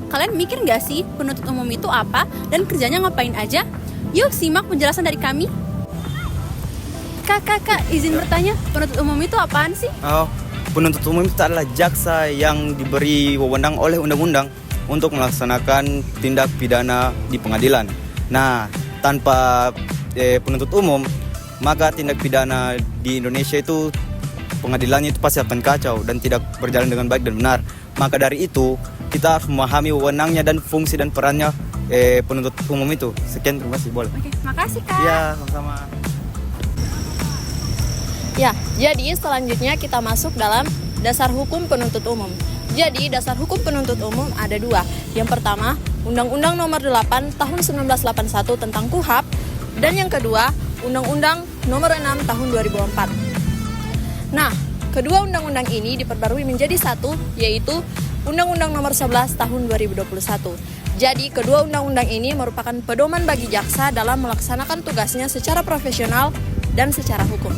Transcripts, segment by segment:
kalian mikir nggak sih penuntut umum itu apa dan kerjanya ngapain aja? Yuk simak penjelasan dari kami. Kak, izin bertanya, penuntut umum itu apaan sih? Penuntut umum itu adalah jaksa yang diberi wewenang oleh undang-undang untuk melaksanakan tindak pidana di pengadilan. Nah, tanpa penuntut umum, maka tindak pidana di Indonesia itu pengadilannya itu pasti akan kacau dan tidak berjalan dengan baik dan benar. Maka dari itu, kita harus memahami wewenangnya dan fungsi dan perannya penuntut umum itu. Sekian, terima kasih. Boleh. Oke, makasih Kak. Ya, sama-sama. Ya, jadi selanjutnya kita masuk dalam dasar hukum penuntut umum. Jadi dasar hukum penuntut umum ada dua. Yang pertama, Undang-Undang Nomor 8 Tahun 1981 tentang KUHP, dan yang kedua, Undang-Undang Nomor 6 Tahun 2004. Nah, kedua undang-undang ini diperbarui menjadi satu, yaitu Undang-Undang Nomor 11 Tahun 2021. Jadi, kedua undang-undang ini merupakan pedoman bagi jaksa dalam melaksanakan tugasnya secara profesional dan secara hukum.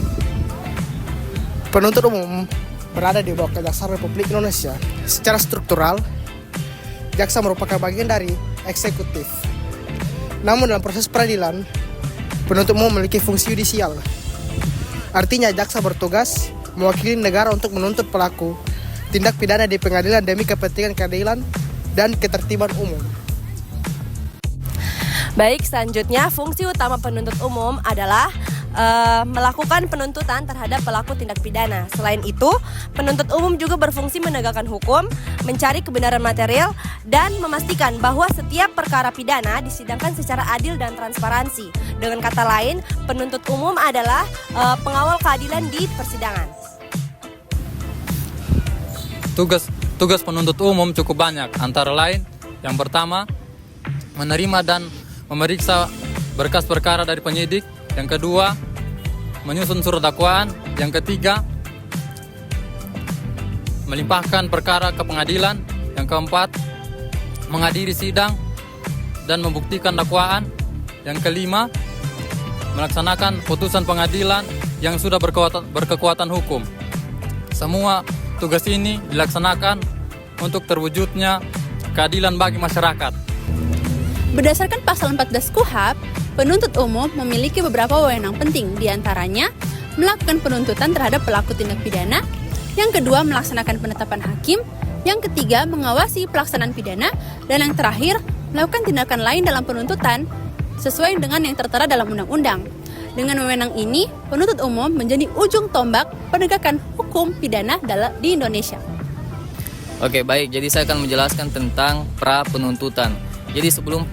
Penuntut umum berada di bawah Kejaksaan Republik Indonesia. Secara struktural, jaksa merupakan bagian dari eksekutif. Namun dalam proses peradilan, penuntut umum memiliki fungsi yudisial. Artinya jaksa bertugas mewakili negara untuk menuntut pelaku tindak pidana di pengadilan demi kepentingan keadilan dan ketertiban umum. Baik, selanjutnya fungsi utama penuntut umum adalah melakukan penuntutan terhadap pelaku tindak pidana. Selain itu, penuntut umum juga berfungsi menegakkan hukum, mencari kebenaran material, dan memastikan bahwa setiap perkara pidana disidangkan secara adil dan transparansi. Dengan kata lain, penuntut umum adalah pengawal keadilan di persidangan. Tugas penuntut umum cukup banyak, antara lain yang pertama, menerima dan memeriksa berkas perkara dari penyidik. Yang kedua, menyusun surat dakwaan. Yang ketiga, melimpahkan perkara ke pengadilan. Yang keempat, menghadiri sidang dan membuktikan dakwaan. Yang kelima, melaksanakan putusan pengadilan yang sudah berkekuatan hukum. Semua tugas ini dilaksanakan untuk terwujudnya keadilan bagi masyarakat. Berdasarkan pasal 14 KUHP, penuntut umum memiliki beberapa wewenang penting, diantaranya melakukan penuntutan terhadap pelaku tindak pidana, yang kedua melaksanakan penetapan hakim, yang ketiga mengawasi pelaksanaan pidana, dan yang terakhir melakukan tindakan lain dalam penuntutan sesuai dengan yang tertera dalam undang-undang. Dengan wewenang ini, penuntut umum menjadi ujung tombak penegakan hukum pidana di Indonesia. Oke, baik. Jadi saya akan menjelaskan tentang pra penuntutan. Jadi sebelum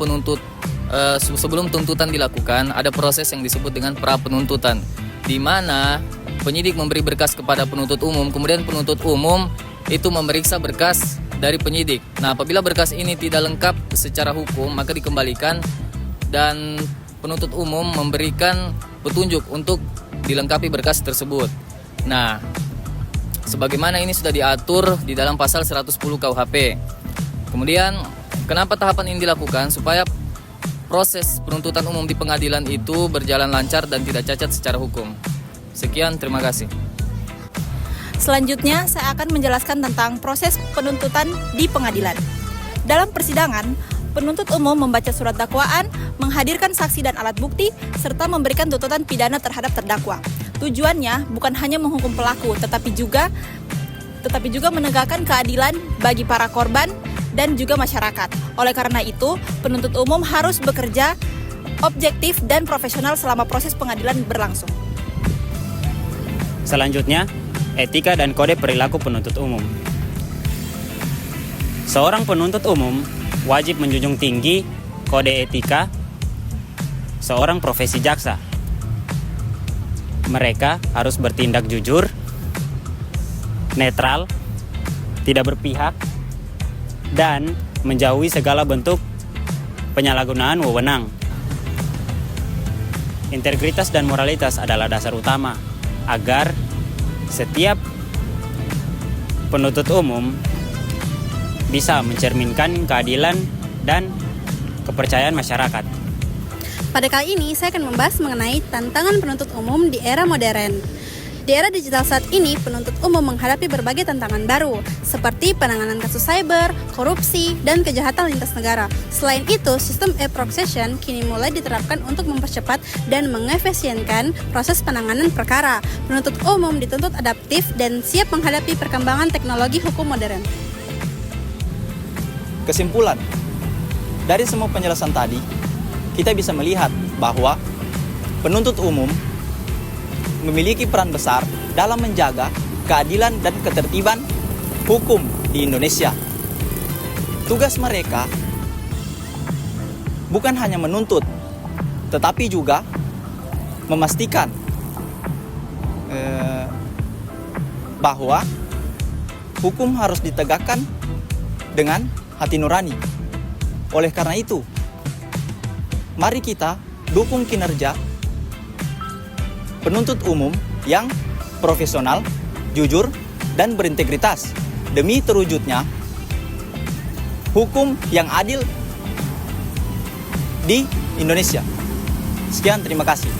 tuntutan dilakukan, ada proses yang disebut dengan pra penuntutan, di mana penyidik memberi berkas kepada penuntut umum, kemudian penuntut umum itu memeriksa berkas dari penyidik. Nah, apabila berkas ini tidak lengkap secara hukum, maka dikembalikan dan penuntut umum memberikan petunjuk untuk dilengkapi berkas tersebut. Nah, sebagaimana ini sudah diatur di dalam pasal 110 KUHP. Kemudian, kenapa tahapan ini dilakukan? Supaya proses penuntutan umum di pengadilan itu berjalan lancar dan tidak cacat secara hukum. Sekian, terima kasih. Selanjutnya, saya akan menjelaskan tentang proses penuntutan di pengadilan. Dalam persidangan, penuntut umum membaca surat dakwaan, menghadirkan saksi dan alat bukti, serta memberikan tuntutan pidana terhadap terdakwa. Tujuannya bukan hanya menghukum pelaku, tetapi juga menegakkan keadilan bagi para korban dan juga masyarakat. Oleh karena itu, penuntut umum harus bekerja objektif dan profesional selama proses pengadilan berlangsung. Selanjutnya, etika dan kode perilaku penuntut umum. Seorang penuntut umum wajib menjunjung tinggi kode etika seorang profesi jaksa. Mereka harus bertindak jujur, netral, tidak berpihak, dan menjauhi segala bentuk penyalahgunaan wewenang. Integritas dan moralitas adalah dasar utama agar setiap penuntut umum bisa mencerminkan keadilan dan kepercayaan masyarakat. Pada kali ini, saya akan membahas mengenai tantangan penuntut umum di era modern. Di era digital saat ini, penuntut umum menghadapi berbagai tantangan baru, seperti penanganan kasus cyber, korupsi, dan kejahatan lintas negara. Selain itu, sistem e-prosecution kini mulai diterapkan untuk mempercepat dan mengefisienkan proses penanganan perkara. Penuntut umum dituntut adaptif dan siap menghadapi perkembangan teknologi hukum modern. Kesimpulan, dari semua penjelasan tadi, kita bisa melihat bahwa penuntut umum memiliki peran besar dalam menjaga keadilan dan ketertiban hukum di Indonesia. Tugas mereka bukan hanya menuntut, tetapi juga memastikan bahwa hukum harus ditegakkan dengan hati nurani. Oleh karena itu, mari kita dukung kinerja penuntut umum yang profesional, jujur, dan berintegritas demi terwujudnya hukum yang adil di Indonesia. Sekian, terima kasih.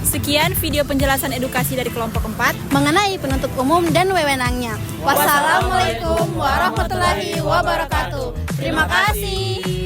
Sekian video penjelasan edukasi dari kelompok 4 mengenai penuntut umum dan wewenangnya. Wassalamualaikum warahmatullahi wabarakatuh. Terima kasih.